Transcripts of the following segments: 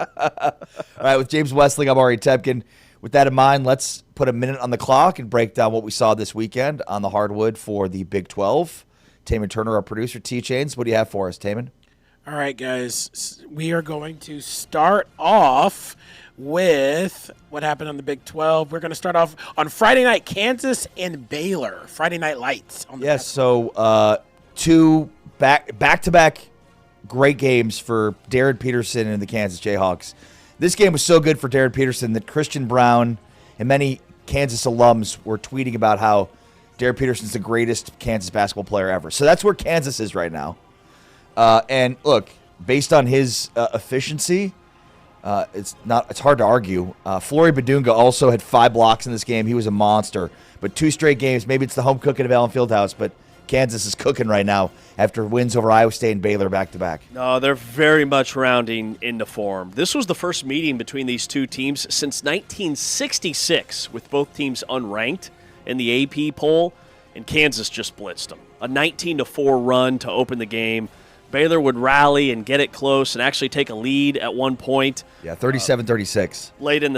All right, with James Westling, I'm Ari Tepkin. With that in mind, let's put a minute on the clock and break down what we saw this weekend on the hardwood for the Big 12. Taman Turner, our producer, T-Chains. What do you have for us, Taman? All right, guys. We are going to start off with what happened on the Big 12. We're going to start off on Friday night, Kansas and Baylor. Friday Night Lights. Yes, so two back-to-back great games for Darren Peterson and the Kansas Jayhawks. This game was so good for Darren Peterson that Christian Brown and many Kansas alums were tweeting about how Darren Peterson's the greatest Kansas basketball player ever. So that's where Kansas is right now. And look, based on his efficiency, it's hard to argue. Flory Badunga also had 5 blocks in this game. He was a monster. But 2 straight games, maybe it's the home cooking of Allen Fieldhouse, but Kansas is cooking right now after wins over Iowa State and Baylor back-to-back. No, they're very much rounding into form. This was the first meeting between these two teams since 1966, with both teams unranked in the AP poll, and Kansas just blitzed them. A 19-4 run to open the game. Baylor would rally and get it close and actually take a lead at one point. Yeah, 37-36. Late in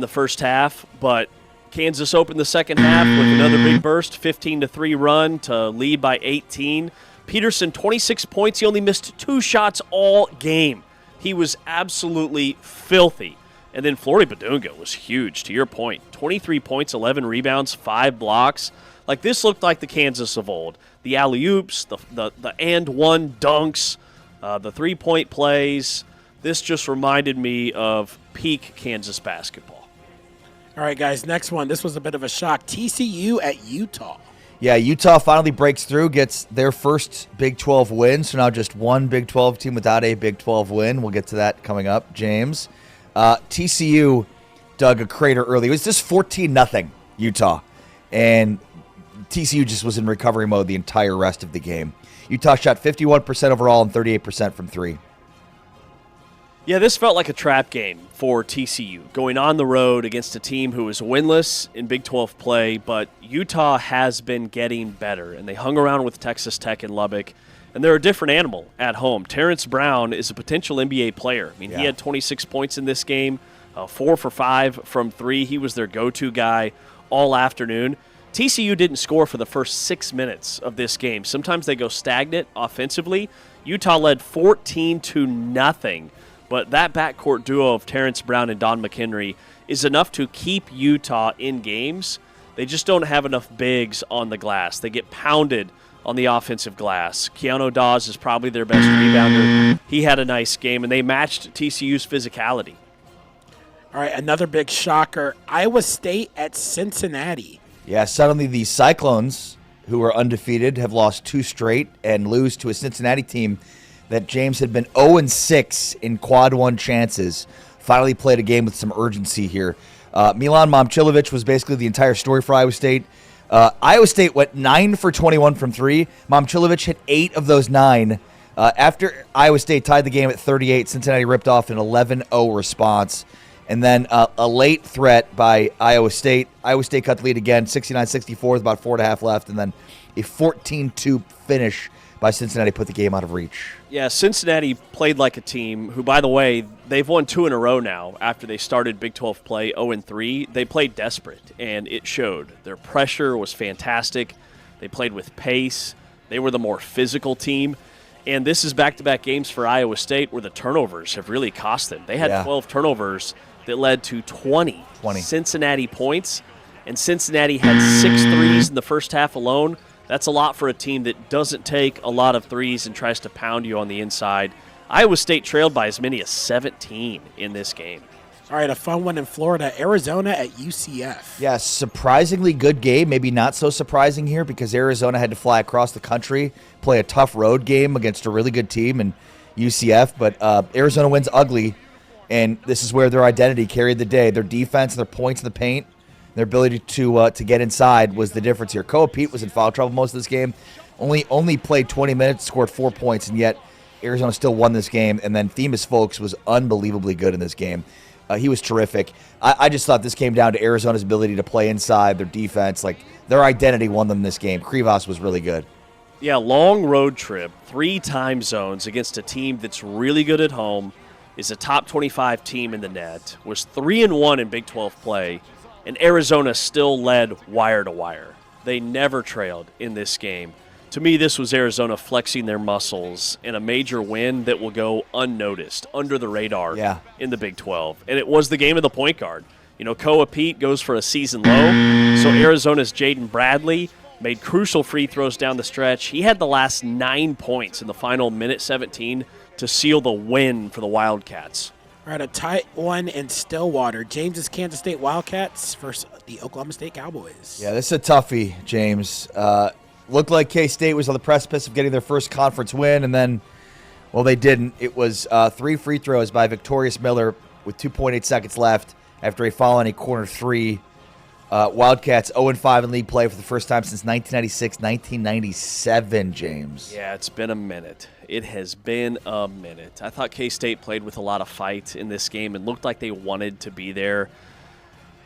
the first half, but Kansas opened the second half with another big burst, 15-3 run to lead by 18. Peterson, 26 points. He only missed 2 shots all game. He was absolutely filthy. And then Flory Badunga was huge, to your point. 23 points, 11 rebounds, 5 blocks. Like, this looked like the Kansas of old. The alley-oops, the and-one dunks, the three-point plays. This just reminded me of peak Kansas basketball. All right, guys, next one. This was a bit of a shock. TCU at Utah. Yeah, Utah finally breaks through, gets their first Big 12 win. So now just one Big 12 team without a Big 12 win. We'll get to that coming up, James. TCU dug a crater early. It was just 14-0 Utah. And TCU just was in recovery mode the entire rest of the game. Utah shot 51% overall and 38% from 3. Yeah, this felt like a trap game for TCU, going on the road against a team who is winless in Big 12 play, but Utah has been getting better, and they hung around with Texas Tech and Lubbock, and they're a different animal at home. Terrence Brown is a potential NBA player. I mean, He had 26 points in this game, 4 for 5 from 3. He was their go-to guy all afternoon. TCU didn't score for the first 6 minutes of this game. Sometimes they go stagnant offensively. Utah led 14-0. But that backcourt duo of Terrence Brown and Don McHenry is enough to keep Utah in games. They just don't have enough bigs on the glass. They get pounded on the offensive glass. Keanu Dawes is probably their best rebounder. He had a nice game, and they matched TCU's physicality. All right, another big shocker. Iowa State at Cincinnati. Yeah, suddenly the Cyclones, who are undefeated, have lost 2 straight and lose to a Cincinnati team that James had been 0-6 in quad 1 chances. Finally played a game with some urgency here. Milan Momcilovic was basically the entire story for Iowa State. Iowa State went 9 for 21 from 3. Momcilovic hit 8 of those 9. After Iowa State tied the game at 38, Cincinnati ripped off an 11-0 response. And then a late threat by Iowa State. Iowa State cut the lead again, 69-64 with about 4.5 left. And then a 14-2 finish by Cincinnati put the game out of reach. Yeah, Cincinnati played like a team who, by the way, they've won 2 in a row now after they started Big 12 play 0-3. They played desperate, and it showed. Their pressure was fantastic. They played with pace. They were the more physical team. And this is back-to-back games for Iowa State where the turnovers have really cost them. They had 12 turnovers that led to 20 Cincinnati points, and Cincinnati had 6 threes in the first half alone. That's a lot for a team that doesn't take a lot of threes and tries to pound you on the inside. Iowa State trailed by as many as 17 in this game. All right, a fun one in Florida. Arizona at UCF. Yeah, surprisingly good game. Maybe not so surprising here because Arizona had to fly across the country, play a tough road game against a really good team in UCF. But Arizona wins ugly, and this is where their identity carried the day. Their defense, their points in the paint, their ability to get inside was the difference here. Koa Pete was in foul trouble most of this game. Only played 20 minutes, scored 4 points, and yet Arizona still won this game. And then Themis Folks was unbelievably good in this game. He was terrific. I just thought this came down to Arizona's ability to play inside, their defense. Like, their identity won them this game. Krivas was really good. Yeah, long road trip, 3 time zones against a team that's really good at home. is a top 25 team in the net, was 3-1 in Big 12 play, and Arizona still led wire to wire. They never trailed in this game. To me, this was Arizona flexing their muscles in a major win that will go unnoticed, under the radar in the Big 12. And it was the game of the point guard. Koa Pete goes for a season low, so Arizona's Jaden Bradley made crucial free throws down the stretch. He had the last 9 points in the final minute 17 to seal the win for the Wildcats. All right, a tight one in Stillwater. James's Kansas State Wildcats versus the Oklahoma State Cowboys. Yeah, this is a toughie, James. Looked like K-State was on the precipice of getting their first conference win, and then, well, they didn't. It was 3 free throws by Victorious Miller with 2.8 seconds left after a foul on a corner 3. Wildcats 0-5 in league play for the first time since 1996, 1997, James. Yeah, it's been a minute. It has been a minute. I thought K-State played with a lot of fight in this game and looked like they wanted to be there.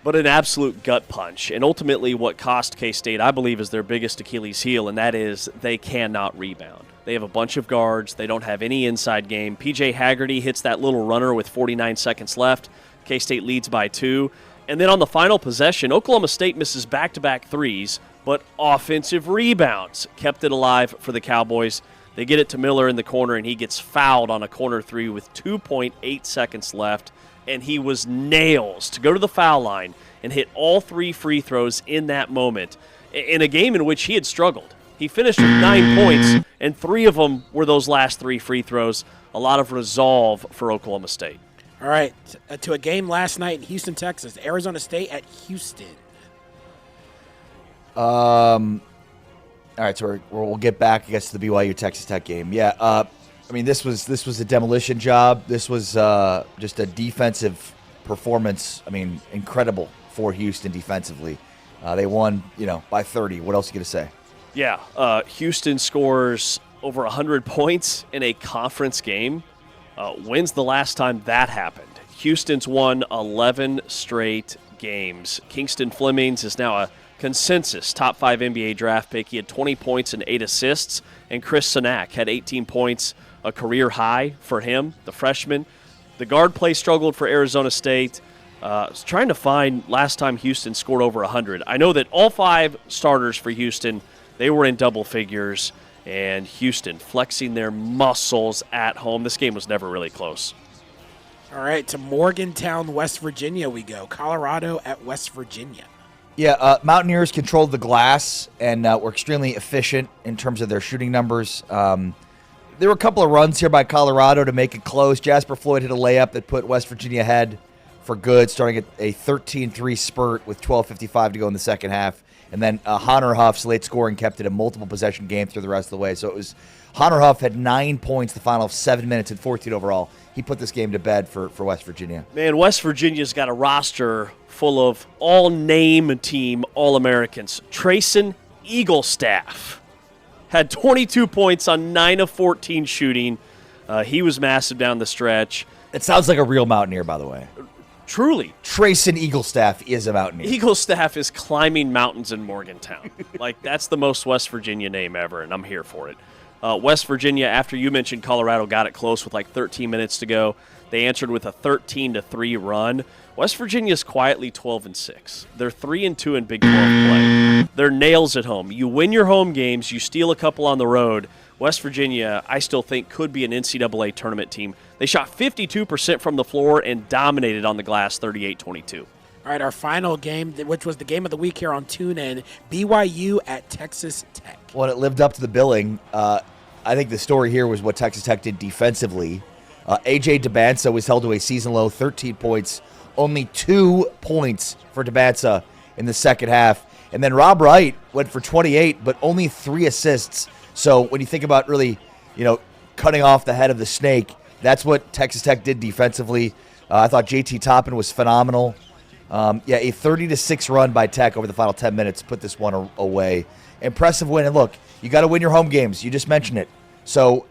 But an absolute gut punch. And ultimately what cost K-State, I believe, is their biggest Achilles heel, and that is they cannot rebound. They have a bunch of guards. They don't have any inside game. P.J. Haggerty hits that little runner with 49 seconds left. K-State leads by 2. And then on the final possession, Oklahoma State misses back-to-back threes, but offensive rebounds kept it alive for the Cowboys. They get it to Miller in the corner, and he gets fouled on a corner 3 with 2.8 seconds left. And he was nails to go to the foul line and hit all 3 free throws in that moment in a game in which he had struggled. He finished with 9 points, and 3 of them were those last 3 free throws. A lot of resolve for Oklahoma State. All right, to a game last night in Houston, Texas. Arizona State at Houston. All right, so we'll get back, I guess, to the BYU Texas Tech game. Yeah, this was a demolition job. This was just a defensive performance. Incredible for Houston defensively. They won, by 30. What else are you going to say? Yeah, Houston scores over 100 points in a conference game. When's the last time that happened? Houston's won 11 straight games. Kingston Flemings is now a consensus top 5 NBA draft pick. He had 20 points and 8 assists, and Chris Sanak had 18 points, a career high for him, the freshman. The guard play struggled for Arizona State. I was trying to find last time Houston scored over 100. I know that all 5 starters for Houston, they were in double figures, and Houston flexing their muscles at home. This game was never really close. All right, to Morgantown, West Virginia we go. Colorado at West Virginia. Yeah, Mountaineers controlled the glass and were extremely efficient in terms of their shooting numbers. There were a couple of runs here by Colorado to make it close. Jasper Floyd hit a layup that put West Virginia ahead for good, starting at a 13-3 spurt with 12:55 to go in the second half. And then Hunter Huff's late scoring kept it a multiple possession game through the rest of the way. So it was Hunter Huff had 9 points the final 7 minutes and 14 overall. He put this game to bed for West Virginia. Man, West Virginia's got a roster full of all-name team All-Americans. Trayson Eaglestaff had 22 points on 9 of 14 shooting. He was massive down the stretch. It sounds like a real Mountaineer, by the way. Truly. Trayson Eaglestaff is a Mountaineer. Eaglestaff is climbing mountains in Morgantown. That's the most West Virginia name ever, and I'm here for it. West Virginia, after you mentioned Colorado got it close with 13 minutes to go, they answered with a 13-3 run. West Virginia's quietly 12-6. They're 3-2 in Big 12 play. They're nails at home. You win your home games, you steal a couple on the road. West Virginia, I still think, could be an NCAA tournament team. They shot 52% from the floor and dominated on the glass 38-22. All right, our final game, which was the game of the week here on TuneIn, BYU at Texas Tech. Well, it lived up to the billing. I think the story here was what Texas Tech did defensively. A.J. Debansa was held to a season-low 13 points, only 2 points for Debansa in the second half. And then Rob Wright went for 28, but only 3 assists. So when you think about really, cutting off the head of the snake, that's what Texas Tech did defensively. I thought J.T. Toppin was phenomenal. A 30-6 run by Tech over the final 10 minutes put this one away. Impressive win. And look, you got to win your home games. You just mentioned it. So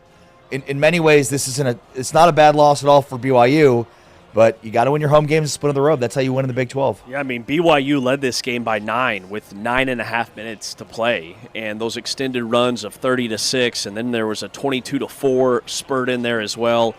in many ways, it's not a bad loss at all for BYU, but you got to win your home games and split on the road. That's how you win in the Big 12. Yeah, BYU led this game by 9 with 9.5 minutes to play, and those extended runs of 30-6, and then there was a 22-4 spurt in there as well.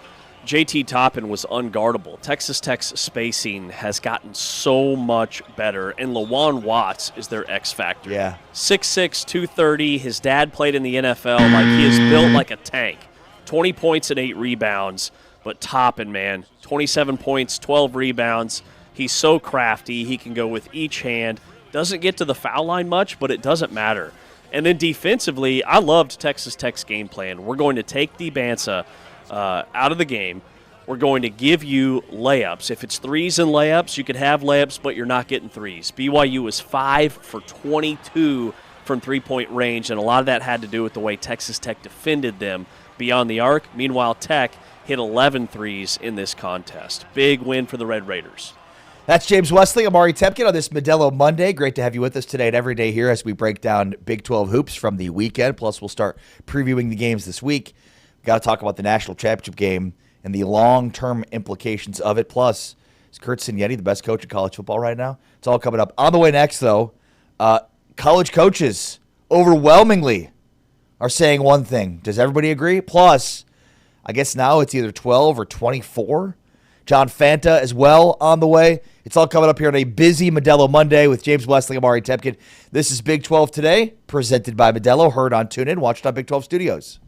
JT Toppin was unguardable. Texas Tech's spacing has gotten so much better, and LaJuan Watts is their X factor. Yeah. 6'6", 230. His dad played in the NFL. Like, he is built like a tank. 20 points and 8 rebounds. But Toppin, man, 27 points, 12 rebounds. He's so crafty. He can go with each hand. Doesn't get to the foul line much, but it doesn't matter. And then defensively, I loved Texas Tech's game plan. We're going to take DeBansa out of the game. We're going to give you layups. If it's threes and layups, you could have layups, but you're not getting threes. BYU was 5 for 22 from three-point range, and a lot of that had to do with the way Texas Tech defended them beyond the arc. Meanwhile, Tech hit 11 threes in this contest. Big win for the Red Raiders. That's James Wesley, Amari Tepkin on this Modelo Monday. Great to have you with us today and every day here as we break down Big 12 hoops from the weekend. Plus, we'll start previewing the games this week. Got to talk about the national championship game and the long-term implications of it. Plus, is Kurt Signetti the best coach in college football right now? It's all coming up. On the way next, though, college coaches overwhelmingly are saying one thing. Does everybody agree? Plus, I guess now it's either 12 or 24. John Fanta as well on the way. It's all coming up here on a busy Modelo Monday with James Wesley, Amari Tepkin. This is Big 12 Today, presented by Modelo, heard on TuneIn, watched on Big 12 Studios.